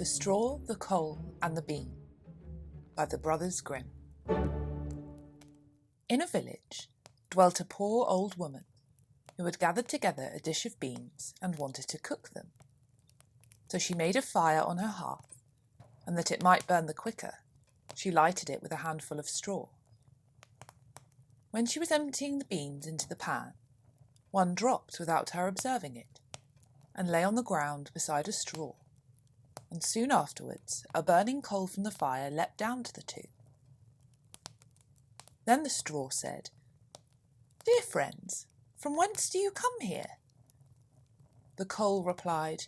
The Straw, the Coal and the Bean by the Brothers Grimm. In a village dwelt a poor old woman who had gathered together a dish of beans and wanted to cook them. So she made a fire on her hearth, and that it might burn the quicker, she lighted it with a handful of straw. When she was emptying the beans into the pan, one dropped without her observing it, and lay on the ground beside a straw, and soon afterwards a burning coal from the fire leapt down to the two. Then the straw said, "Dear friends, from whence do you come here?" The coal replied,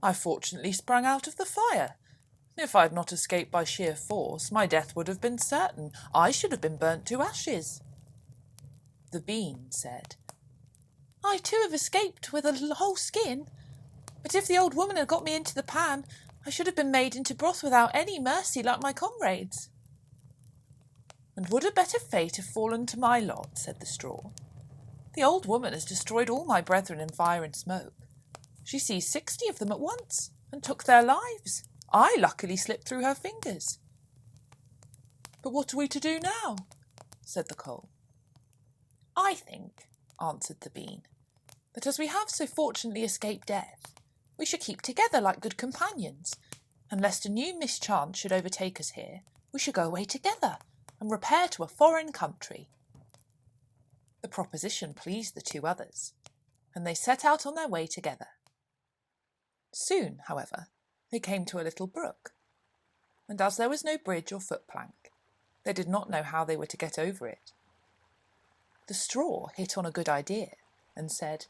"I fortunately sprang out of the fire. If I had not escaped by sheer force, my death would have been certain. I should have been burnt to ashes." The bean said, "I too have escaped with a whole skin, but if the old woman had got me into the pan, I should have been made into broth without any mercy like my comrades." "And would a better fate have fallen to my lot?" said the straw. "The old woman has destroyed all my brethren in fire and smoke. She seized 60 of them at once and took their lives. I luckily slipped through her fingers." "But what are we to do now?" said the coal. "I think," answered the bean, "that as we have so fortunately escaped death, we should keep together like good companions, and lest a new mischance should overtake us here, we should go away together and repair to a foreign country." The proposition pleased the two others, and they set out on their way together. Soon, however, they came to a little brook, and as there was no bridge or footplank, they did not know how they were to get over it. The straw hit on a good idea and said,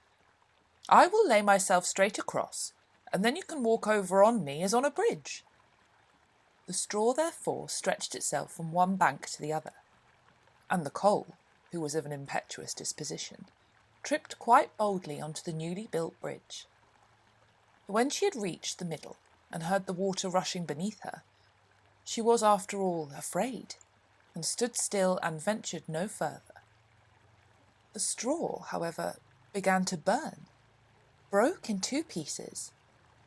"I will lay myself straight across, and then you can walk over on me as on a bridge." The straw therefore stretched itself from one bank to the other, and the coal, who was of an impetuous disposition, tripped quite boldly onto the newly built bridge. But when she had reached the middle and heard the water rushing beneath her, she was after all afraid, and stood still and ventured no further. The straw, however, began to burn, broke in 2 pieces,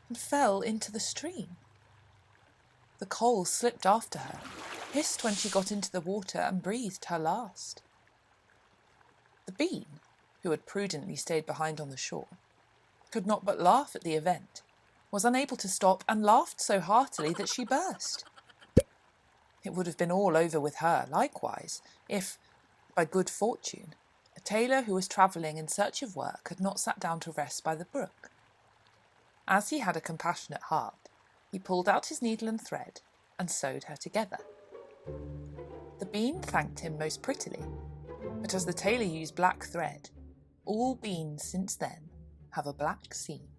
and fell into the stream. The coal slipped after her, hissed when she got into the water, and breathed her last. The bean, who had prudently stayed behind on the shore, could not but laugh at the event, was unable to stop, and laughed so heartily that she burst. It would have been all over with her, likewise, if, by good fortune, a tailor who was travelling in search of work had not sat down to rest by the brook. As he had a compassionate heart, he pulled out his needle and thread and sewed her together. The bean thanked him most prettily, but as the tailor used black thread, all beans since then have a black seam.